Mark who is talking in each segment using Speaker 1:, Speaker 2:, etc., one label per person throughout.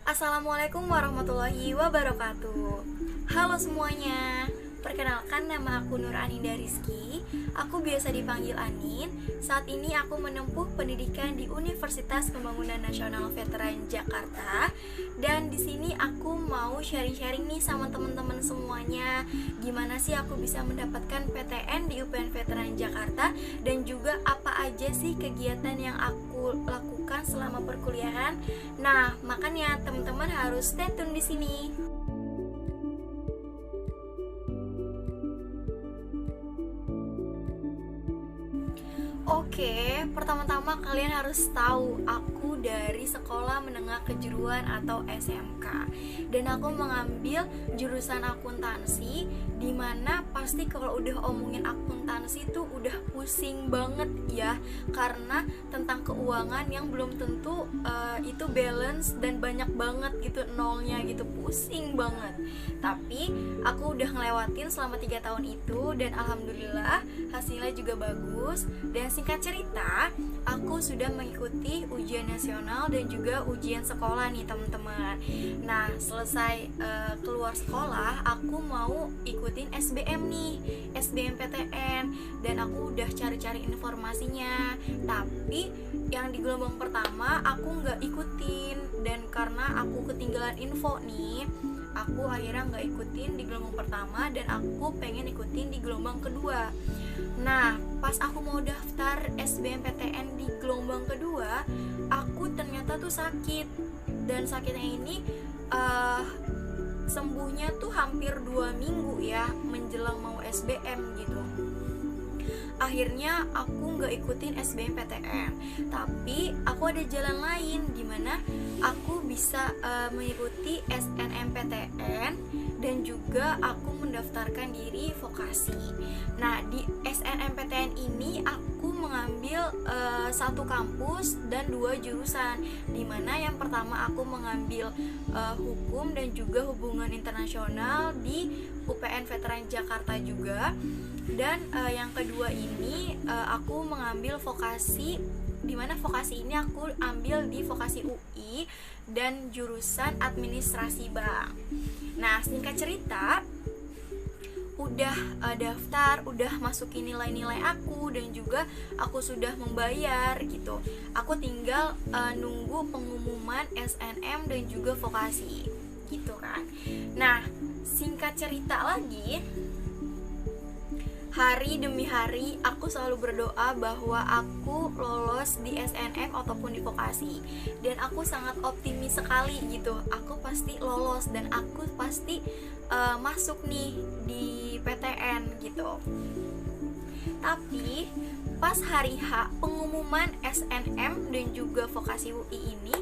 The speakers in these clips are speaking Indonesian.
Speaker 1: Assalamualaikum warahmatullahi wabarakatuh. Halo semuanya, perkenalkan nama aku Nur Aninda Rizky. Aku biasa dipanggil Anin. Saat ini aku menempuh pendidikan di Universitas Pembangunan Nasional Veteran Jakarta. Dan di sini aku mau sharing-sharing nih sama teman-teman semuanya. Gimana sih aku bisa mendapatkan PTN di UPN Veteran Jakarta, dan juga apa aja sih kegiatan yang aku lakukan selama perkuliahan. Nah, makanya teman-teman harus stay tune di sini. Oke, pertama-tama kalian harus tahu aku dari sekolah menengah kejuruan atau SMK, dan aku mengambil jurusan akuntansi, dimana pasti kalau udah omongin akuntansi tuh udah pusing banget ya, karena tentang keuangan yang belum tentu itu balance dan banyak banget gitu nolnya gitu, pusing banget. Tapi aku udah ngelewatin selama 3 tahun itu, dan alhamdulillah hasilnya juga bagus. Dan singkat cerita, aku sudah mengikuti ujian nasional dan juga ujian sekolah nih teman-teman. Nah, selesai keluar sekolah, aku mau ikutin SBM nih, SBMPTN, dan aku udah cari-cari informasinya. Tapi yang di gelombang pertama aku nggak ikutin, dan karena aku ketinggalan info nih, aku akhirnya nggak ikutin di gelombang pertama, dan aku pengen ikutin di gelombang kedua. Nah, pas aku mau daftar SBMPTN di gelombang kedua, aku ternyata tuh sakit, dan sakitnya ini sembuhnya tuh hampir 2 minggu ya, menjelang mau SBM gitu. Akhirnya aku nggak ikutin SBMPTN, tapi aku ada jalan lain dimana aku bisa mengikuti SNMPTN, dan juga aku mendaftarkan diri vokasi. Nah, di SNMPTN ini aku mengambil satu kampus dan 2 jurusan, dimana yang pertama aku mengambil hukum dan juga hubungan internasional di UPN Veteran Jakarta juga. Dan yang kedua ini aku mengambil vokasi, dimana vokasi ini aku ambil di vokasi UI dan jurusan administrasi bank. Nah, singkat cerita, udah daftar, udah masukin nilai-nilai aku, dan juga aku sudah membayar gitu. Aku tinggal nunggu pengumuman SNM dan juga vokasi gitu kan. Nah, singkat cerita lagi, hari demi hari aku selalu berdoa bahwa aku lolos di SNM ataupun di vokasi, dan aku sangat optimis sekali gitu, aku pasti lolos dan aku pasti masuk nih di PTN gitu. Tapi pas hari H pengumuman SNM dan juga vokasi UI ini,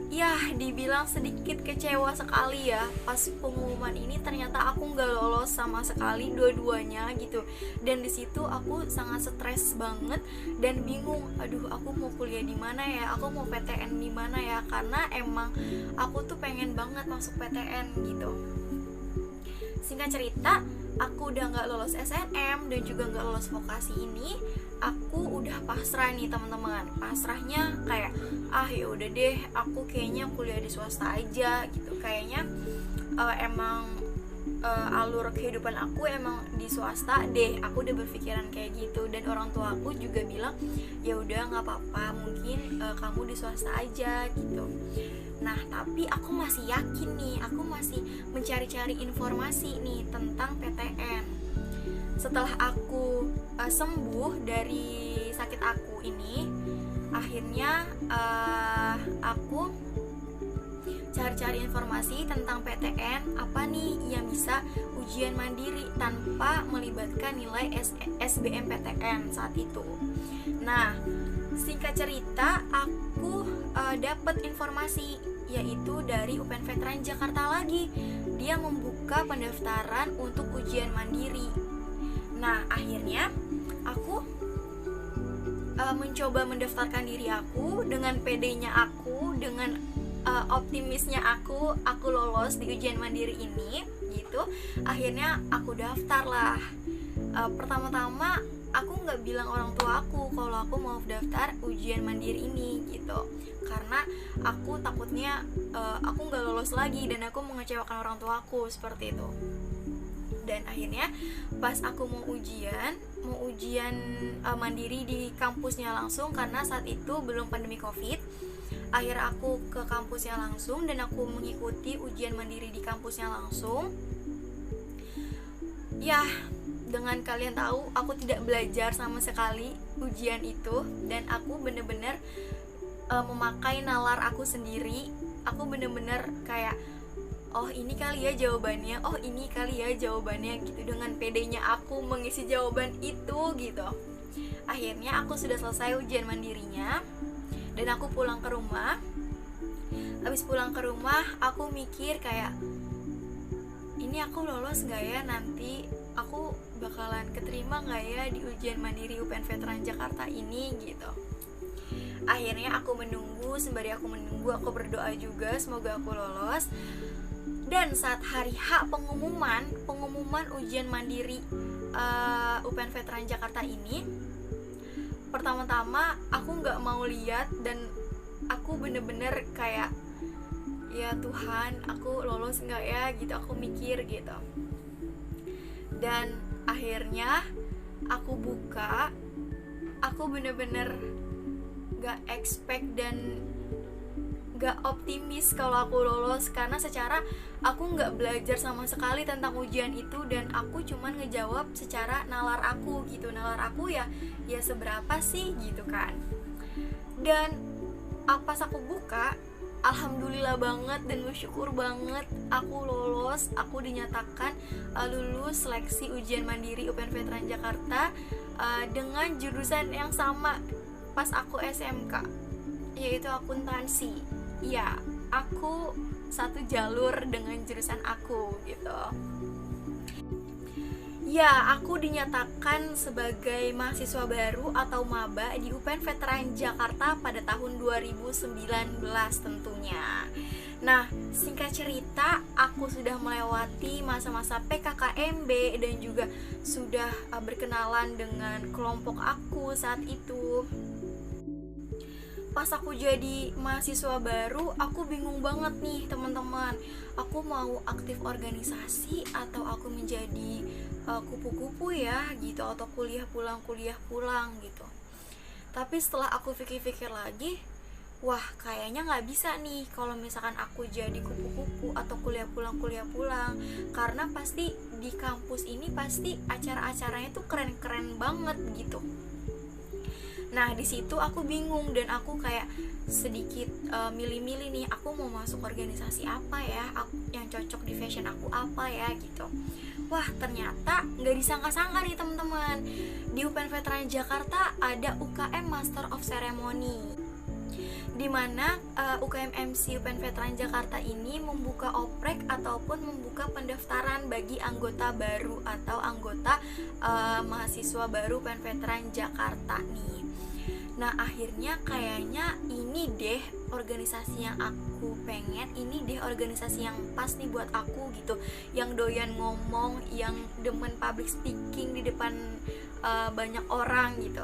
Speaker 1: ya dibilang sedikit kecewa sekali ya. Pas pengumuman ini ternyata aku nggak lolos sama sekali dua-duanya gitu, dan di situ aku sangat stres banget dan bingung, aduh aku mau kuliah di mana ya, aku mau PTN di mana ya, karena emang aku tuh pengen banget masuk PTN gitu. Singkat cerita, aku udah nggak lolos SNM dan juga nggak lolos vokasi ini, aku udah pasrah nih teman-teman. Pasrahnya kayak, ya udah deh, aku kayaknya kuliah di swasta aja gitu. Kayaknya emang alur kehidupan aku emang di swasta deh. Aku udah berpikiran kayak gitu, dan orang tua aku juga bilang, ya udah nggak apa-apa, mungkin kamu di swasta aja gitu. Nah, tapi aku masih yakin nih, aku masih mencari-cari informasi nih tentang PTN. Setelah aku sembuh dari sakit aku ini, akhirnya aku cari-cari informasi tentang PTN, apa nih yang bisa ujian mandiri tanpa melibatkan nilai SBMPTN saat itu. Nah, singkat cerita, aku dapat informasi, yaitu dari UPN Veteran Jakarta lagi. Dia membuka pendaftaran untuk ujian mandiri. Nah, akhirnya aku mencoba mendaftarkan diri aku dengan PD-nya aku, dengan optimisnya aku lolos di ujian mandiri ini gitu. Akhirnya aku daftar lah. Pertama-tama aku nggak bilang orang tua aku kalau aku mau daftar ujian mandiri ini gitu, karena aku takutnya aku nggak lolos lagi dan aku mengecewakan orang tua aku seperti itu. Dan akhirnya pas aku mau ujian mandiri di kampusnya langsung, karena saat itu belum pandemi COVID. Akhirnya aku ke kampusnya langsung dan aku mengikuti ujian mandiri di kampusnya langsung. Ya, dengan kalian tahu aku tidak belajar sama sekali ujian itu, dan aku bener-bener memakai nalar aku sendiri. Aku bener-bener kayak, oh ini kali ya jawabannya, oh ini kali ya jawabannya gitu. Dengan pedenya aku mengisi jawaban itu gitu. Akhirnya aku sudah selesai ujian mandirinya dan aku pulang ke rumah. Habis pulang ke rumah aku mikir kayak, ini aku lolos gak ya, nanti aku bakalan keterima gak ya di ujian mandiri UPN Veteran Jakarta ini gitu. Akhirnya aku menunggu, sembari aku menunggu aku berdoa juga semoga aku lolos. Dan saat hari H pengumuman ujian mandiri UPN Veteran Jakarta ini, pertama-tama aku nggak mau lihat dan aku bener-bener kayak, ya Tuhan, aku lolos nggak ya gitu, aku mikir gitu. Dan akhirnya aku buka, aku bener-bener nggak expect dan gak optimis kalau aku lolos, karena secara aku gak belajar sama sekali tentang ujian itu dan aku cuman ngejawab secara nalar aku gitu. Nalar aku ya seberapa sih gitu kan. Dan pas aku buka, alhamdulillah banget dan bersyukur banget aku lolos. Aku dinyatakan lulus seleksi ujian mandiri UPN Veteran Jakarta dengan jurusan yang sama pas aku SMK, yaitu akuntansi. Ya, aku satu jalur dengan jurusan aku gitu. Ya, aku dinyatakan sebagai mahasiswa baru atau maba di UPN Veteran Jakarta pada tahun 2019 tentunya. Nah, singkat cerita, aku sudah melewati masa-masa PKKMB dan juga sudah berkenalan dengan kelompok aku saat itu. Pas aku jadi mahasiswa baru, aku bingung banget nih teman-teman. Aku mau aktif organisasi atau aku menjadi kupu-kupu ya gitu, atau kuliah pulang gitu. Tapi setelah aku pikir-pikir lagi, wah kayaknya nggak bisa nih kalau misalkan aku jadi kupu-kupu atau kuliah pulang, karena pasti di kampus ini pasti acara-acaranya tuh keren-keren banget gitu. Nah di situ aku bingung dan aku kayak sedikit milih-milih nih, aku mau masuk organisasi apa ya, yang cocok di fashion aku apa ya gitu. Wah ternyata nggak disangka-sangka nih teman-teman, di UPN Veteran Jakarta ada UKM Master of Ceremony, dimana UKM MC UPN Veteran Jakarta ini membuka oprek ataupun membuka pendaftaran bagi anggota baru atau anggota mahasiswa baru UPN Veteran Jakarta nih. Nah akhirnya kayaknya ini deh organisasi yang aku pengen, ini deh organisasi yang pas nih buat aku gitu, yang doyan ngomong, yang demen public speaking di depan banyak orang gitu.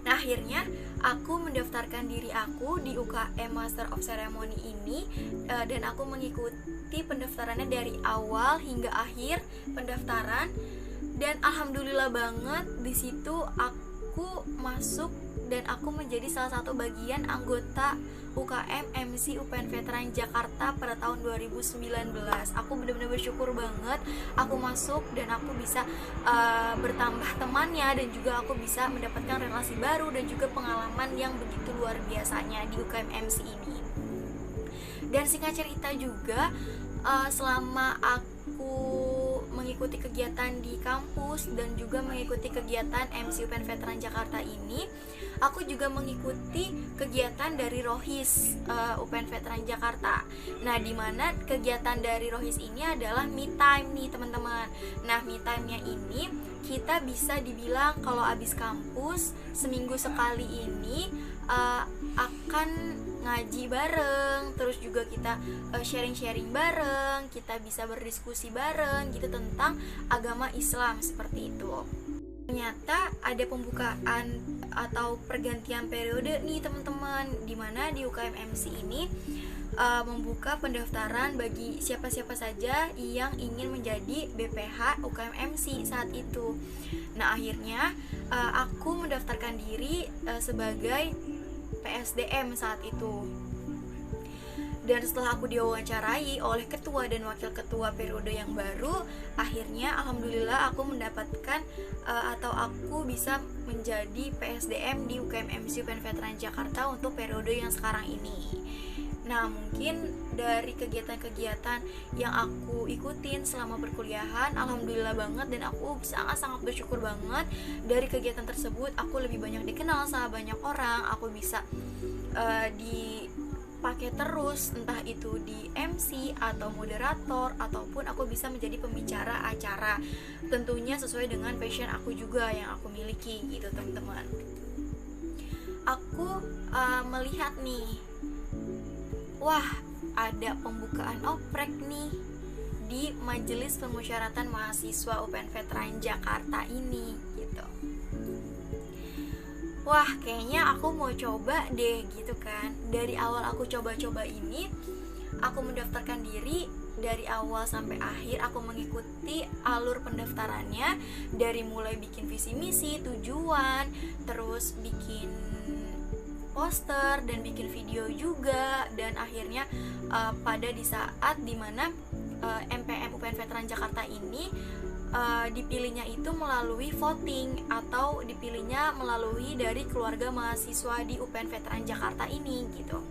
Speaker 1: Nah akhirnya aku mendaftarkan diri aku di UKM Master of Ceremony ini, dan aku mengikuti pendaftarannya dari awal hingga akhir pendaftaran, dan alhamdulillah banget di situ aku masuk dan aku menjadi salah satu bagian anggota UKM MC UPN Veteran Jakarta pada tahun 2019. Aku benar-benar bersyukur banget aku masuk dan aku bisa bertambah temannya, dan juga aku bisa mendapatkan relasi baru dan juga pengalaman yang begitu luar biasanya di UKM MC ini. Dan singkat cerita juga, selama aku mengikuti kegiatan di kampus dan juga mengikuti kegiatan MC UPN Veteran Jakarta ini, aku juga mengikuti kegiatan dari Rohis UPN Veteran Jakarta. Nah, dimana kegiatan dari Rohis ini adalah me time nih teman-teman. Nah, me time-nya ini kita bisa dibilang kalau abis kampus seminggu sekali ini akan ngaji bareng, terus juga kita sharing-sharing bareng, kita bisa berdiskusi bareng gitu tentang agama Islam seperti itu. Ternyata ada pembukaan atau pergantian periode nih teman-teman, dimana di UKM MC ini membuka pendaftaran bagi siapa-siapa saja yang ingin menjadi BPH UKM MC saat itu. Nah akhirnya aku mendaftarkan diri sebagai PSDM saat itu. Dan setelah aku diwawancarai oleh ketua dan wakil ketua periode yang baru, akhirnya alhamdulillah aku mendapatkan atau aku bisa menjadi PSDM di UKM MC UPN Veteran Jakarta untuk periode yang sekarang ini. Nah mungkin dari kegiatan-kegiatan yang aku ikutin selama perkuliahan, alhamdulillah banget, dan aku sangat-sangat bersyukur banget dari kegiatan tersebut. Aku lebih banyak dikenal sama banyak orang, aku bisa dipakai terus, entah itu di MC atau moderator, ataupun aku bisa menjadi pembicara acara, tentunya sesuai dengan passion aku juga yang aku miliki gitu teman-teman. Aku melihat nih, wah ada pembukaan oprek nih di Majelis Permusyawaratan Mahasiswa UPN Veteran Jakarta ini gitu. Wah kayaknya aku mau coba deh gitu kan. Dari awal aku coba-coba ini, aku mendaftarkan diri. Dari awal sampai akhir aku mengikuti alur pendaftarannya, dari mulai bikin visi misi, tujuan, terus bikin poster dan bikin video juga, dan akhirnya pada di saat dimana MPM UPN Veteran Jakarta ini dipilihnya itu melalui voting atau dipilihnya melalui dari keluarga mahasiswa di UPN Veteran Jakarta ini gitu.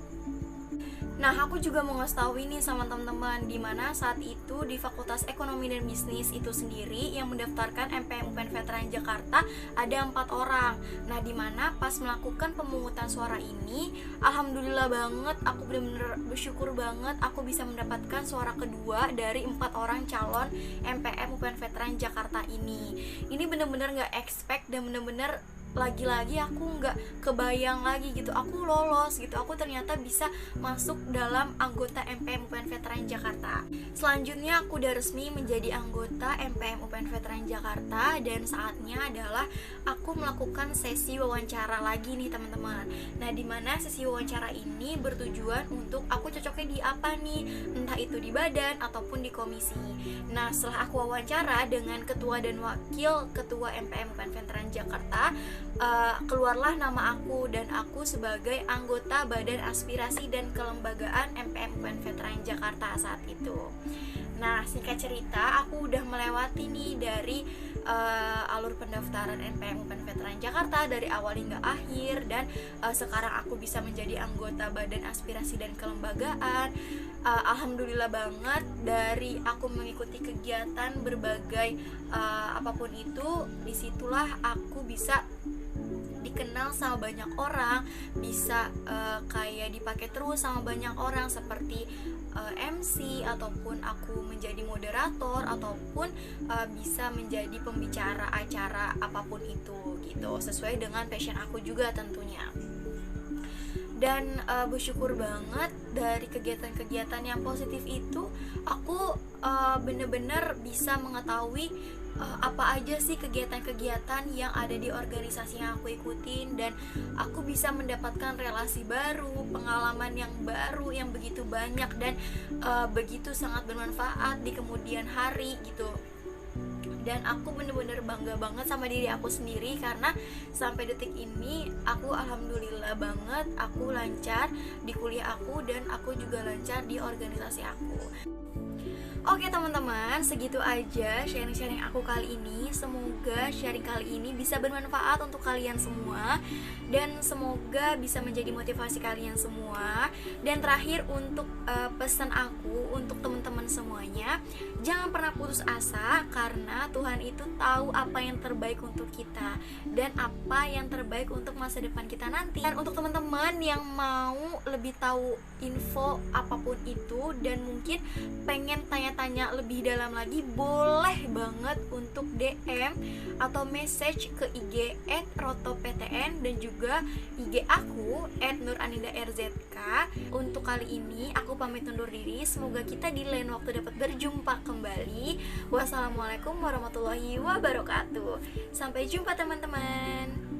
Speaker 1: Nah, aku juga mau ngasih tahu ini sama teman-teman, dimana saat itu di Fakultas Ekonomi dan Bisnis itu sendiri yang mendaftarkan MPM UPN Veteran Jakarta ada 4 orang. Nah, dimana pas melakukan pemungutan suara ini, alhamdulillah banget, aku benar-benar bersyukur banget aku bisa mendapatkan suara kedua dari 4 orang calon MPM UPN Veteran Jakarta ini. Ini benar-benar gak expect dan benar-benar lagi-lagi aku nggak kebayang lagi gitu, aku lolos gitu, aku ternyata bisa masuk dalam anggota MPM UPN Veteran Jakarta. Selanjutnya aku udah resmi menjadi anggota MPM UPN Veteran Jakarta, dan saatnya adalah aku melakukan sesi wawancara lagi nih teman-teman. Nah dimana sesi wawancara ini bertujuan untuk aku cocoknya di apa nih, entah itu di badan ataupun di komisi. Nah setelah aku wawancara dengan ketua dan wakil ketua MPM UPN Veteran Jakarta, keluarlah nama aku, dan aku sebagai anggota Badan Aspirasi dan Kelembagaan MPM UPN Veteran Jakarta saat itu. Nah singkat cerita, aku udah melewati nih dari alur pendaftaran MPM UPN Veteran Jakarta dari awal hingga akhir, dan sekarang aku bisa menjadi anggota Badan Aspirasi dan Kelembagaan. Alhamdulillah banget, dari aku mengikuti kegiatan berbagai apapun itu, disitulah aku bisa dikenal sama banyak orang, bisa kayak dipakai terus sama banyak orang, seperti MC, ataupun aku menjadi moderator, ataupun bisa menjadi pembicara acara apapun itu gitu, sesuai dengan passion aku juga tentunya. Dan bersyukur banget dari kegiatan-kegiatan yang positif itu, aku bener-bener bisa mengetahui apa aja sih kegiatan-kegiatan yang ada di organisasi yang aku ikutin, dan aku bisa mendapatkan relasi baru, pengalaman yang baru yang begitu banyak dan begitu sangat bermanfaat di kemudian hari gitu. Dan aku bener-bener bangga banget sama diri aku sendiri, karena sampai detik ini aku alhamdulillah banget, aku lancar di kuliah aku, dan aku juga lancar di organisasi aku. Oke teman-teman, segitu aja sharing-sharing aku kali ini. Semoga sharing kali ini bisa bermanfaat untuk kalian semua, dan semoga bisa menjadi motivasi kalian semua. Dan terakhir, untuk pesan aku untuk teman-teman semuanya, jangan pernah putus asa, karena Tuhan itu tahu apa yang terbaik untuk kita dan apa yang terbaik untuk masa depan kita nanti. Dan untuk teman-teman yang mau lebih tahu info apapun itu, dan mungkin pengen tanya-tanya lebih dalam lagi, boleh banget untuk DM atau message ke IG @rotoptn, dan juga IG aku @nuranindarzk. Untuk kali ini aku pamit undur diri. Semoga kita di lain waktu dapat berjumpa kembali. Wassalamualaikum warahmatullahi wabarakatuh. Sampai jumpa teman-teman.